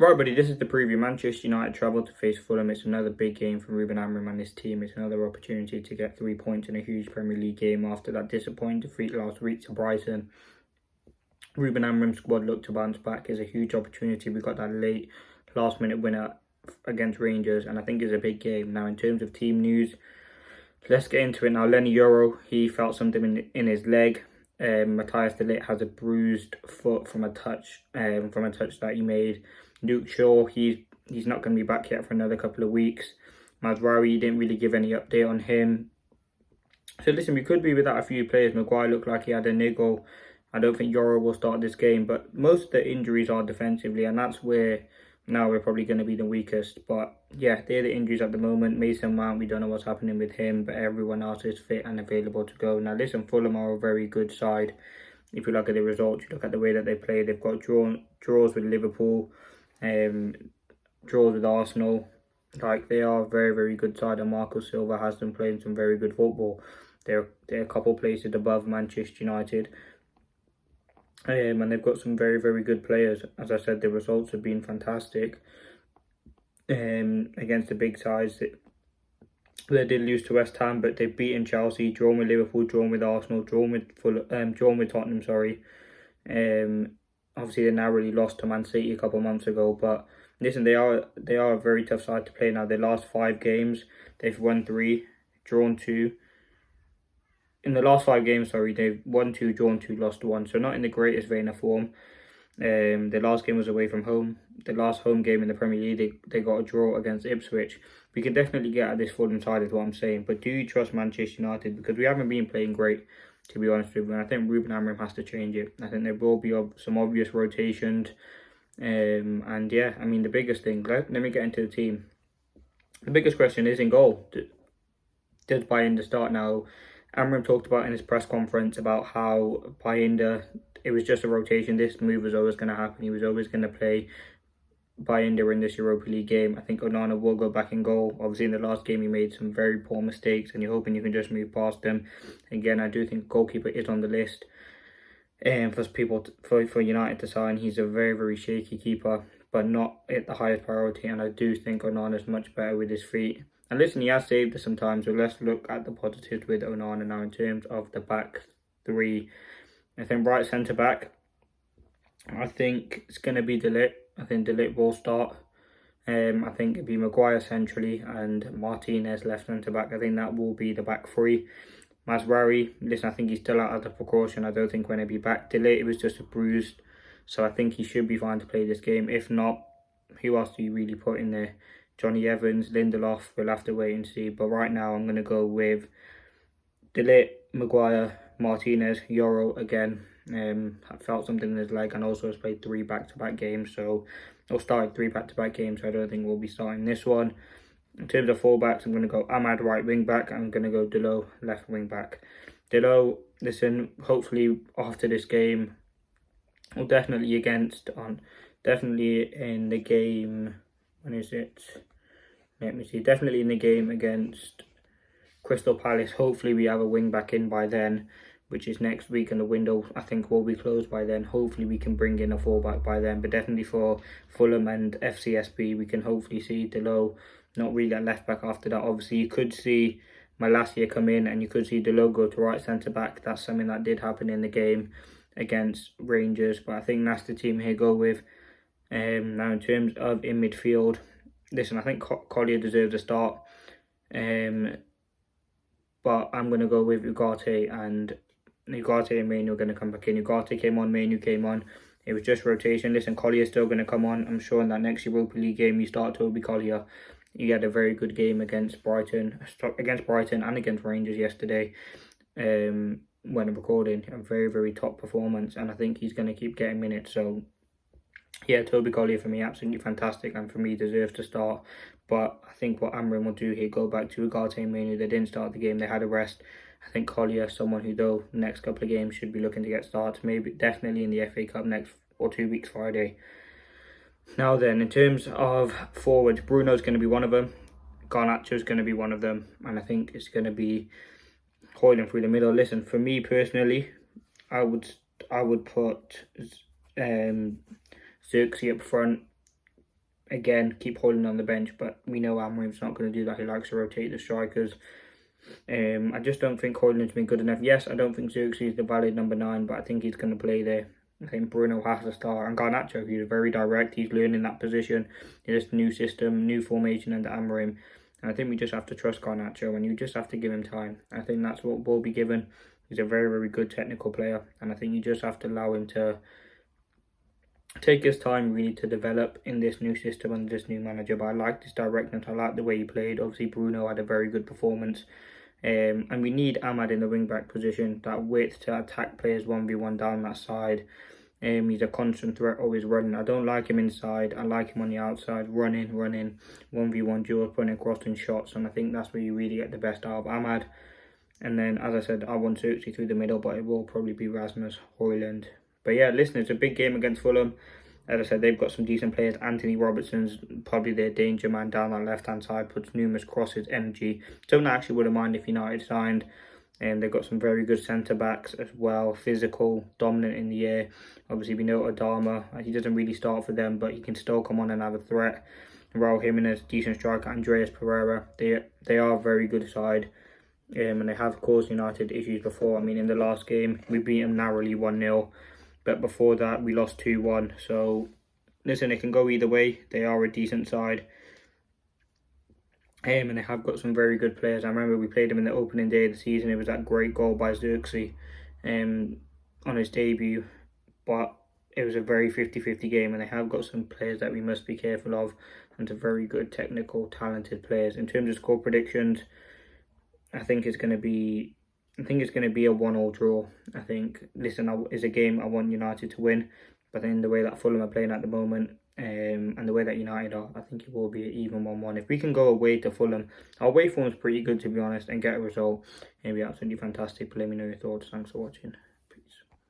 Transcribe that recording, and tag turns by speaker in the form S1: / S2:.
S1: Right, buddy, this is the preview. Manchester United travel to face Fulham. It's another big game for Ruben Amorim and his team. It's another opportunity to get 3 points in a huge Premier League game after that disappointing defeat last week to Brighton. Ruben Amorim's squad look to bounce back is a huge opportunity. We got that late last-minute winner against Rangers, and I think it's a big game. Now, in terms of team news, let's get into it now. Lenny Yoro, he felt something in his leg. Matthias de Ligt has a bruised foot from a touch that he made. Luke Shaw, he's not going to be back yet for another couple of weeks. Mazraoui didn't really give any update on him. So listen, we could be without a few players. Maguire looked like he had a niggle. I don't think Yoro will start this game, but most of the injuries are defensively, and that's where now we're probably going to be the weakest. But yeah, they're the injuries at the moment. Mason Mount, we don't know what's happening with him, but everyone else is fit and available to go. Now listen, Fulham are a very good side. If you look at the results, you look at the way that they play, they've got draws with Liverpool, draws with Arsenal. Like, they are a very, very good side, and Marco Silva has them playing some very good football. They're a couple places above Manchester United. And they've got some very, very good players. As I said, the results have been fantastic against the big sides. They did lose to West Ham, but they've beaten Chelsea, drawn with Liverpool, drawn with Arsenal, drawn with Tottenham. Obviously, they narrowly lost to Man City a couple of months ago, but listen, they are a very tough side to play now. Their last 5 games, they've won 3, drawn 2. In the last 5 games, they've won 2, drawn 2, lost 1. So not in the greatest vein of form. The last game was away from home. The last home game in the Premier League, they got a draw against Ipswich. We can definitely get at this Fulham side, is what I'm saying. But do you trust Manchester United? Because we haven't been playing great, to be honest with you. And I think Ruben Amorim has to change it. I think there will be some obvious rotations. And yeah, I mean, the biggest thing, let me get into the team. The biggest question is in goal. Does Bayindir start now? Amorim talked about in his press conference about how Bayindir, it was just a rotation. This move was always going to happen. He was always going to play Bayindir in this Europa League game. I think Onana will go back in goal. Obviously, in the last game, he made some very poor mistakes, and you're hoping you can just move past them. Again, I do think goalkeeper is on the list for United to sign. He's a very, very shaky keeper, but not at the highest priority, and I do think Onana is much better with his feet. And listen, he has saved us sometimes, so let's look at the positives with Onana now in terms of the back 3. I think right centre-back, I think it's going to be de Ligt. I think de Ligt will start. I think it'll be Maguire centrally and Martinez left centre-back. I think that will be the back 3. Mazraoui, listen, I think he's still out as a precaution. I don't think when he'll be back. De Ligt, it was just a bruise, so I think he should be fine to play this game. If not, who else do you really put in there? Johnny Evans, Lindelof, we'll have to wait and see. But right now, I'm going to go with de Ligt, Maguire, Martinez, Yoro again. I felt something in his leg, and also has played 3 back-to-back games. So, or started 3 back-to-back games, so I don't think we'll be starting this one. In terms of fullbacks, I'm going to go AMAD right wing back. I'm going to go Delo left wing back. Delo, listen, hopefully after this game, well, definitely in the game. When is it? Let me see. Definitely in the game against Crystal Palace. Hopefully we have a wing back in by then, which is next week, and the window I think will be closed by then. Hopefully we can bring in a fullback by then. But definitely for Fulham and FCSB, we can hopefully see Delo not really at left back after that. Obviously you could see Malacia come in, and you could see Delo go to right centre back. That's something that did happen in the game against Rangers. But I think that's the team here go with. Now in terms of in midfield, listen, I think Collier deserves a start. But I'm going to go with Ugarte and Mainoo are going to come back in. Ugarte came on, Mainoo came on. It was just rotation. Listen, Collier's still going to come on. I'm sure in that next Europa League game you start Toby Collier. He had a very good game against Brighton and against Rangers yesterday. When I'm recording, a very, very top performance, and I think he's going to keep getting minutes. So yeah, Toby Collier for me, absolutely fantastic, and for me deserves to start. But I think what Amorim will do here, go back to Ugarte and Mainoo. They didn't start the game, they had a rest. I think Collier, someone who though next couple of games should be looking to get started, maybe definitely in the FA Cup next or 2 weeks Friday. Now then, in terms of forwards, Bruno's going to be one of them. Garnacho's going to be one of them, and I think it's going to be Højlund through the middle. Listen, for me personally, I would put Xerxes up front, again, keep holding on the bench, but we know Amorim's not going to do that. He likes to rotate the strikers. I just don't think Højlund's been good enough. Yes, I don't think Xerxes is the valid number 9, but I think he's going to play there. I think Bruno has to start. And Garnacho, he's very direct. He's learning that position. It's a new system, new formation under Amorim. And I think we just have to trust Garnacho, and you just have to give him time. I think that's what will be given. He's a very, very good technical player. And I think you just have to allow him to take his time really to develop in this new system under this new manager. But I like this directness. I like the way he played. Obviously, Bruno had a very good performance. And we need AMAD in the wing-back position, that width to attack players 1v1 down that side. He's a constant threat, always running. I don't like him inside. I like him on the outside, running, 1v1 duels, running across and shots. And I think that's where you really get the best out of AMAD. And then, as I said, I want Xerxes through the middle, but it will probably be Rasmus Højlund. But yeah, listen, it's a big game against Fulham. As I said, they've got some decent players. Anthony Robertson's probably their danger man down that left-hand side, puts numerous crosses, energy. Don't actually wouldn't mind if United signed. And they've got some very good centre-backs as well, physical, dominant in the air. Obviously, we know Adama, he doesn't really start for them, but he can still come on and have a threat. Raul Jimenez, decent striker. Andreas Pereira, they are a very good side. And they have caused United issues before. I mean, in the last game, we beat them narrowly 1-0. But before that, we lost 2-1. So, listen, it can go either way. They are a decent side. And they have got some very good players. I remember we played them in the opening day of the season. It was that great goal by Xerxes on his debut. But it was a very 50-50 game. And they have got some players that we must be careful of. And some very good, technical, talented players. In terms of score predictions, I think it's going to be a 1-1 draw. I think, listen, it's a game I want United to win. But in the way that Fulham are playing at the moment, and the way that United are, I think it will be an even 1-1. If we can go away to Fulham, our away form is pretty good, to be honest, and get a result, it'll be absolutely fantastic. But let me know your thoughts. Thanks for watching.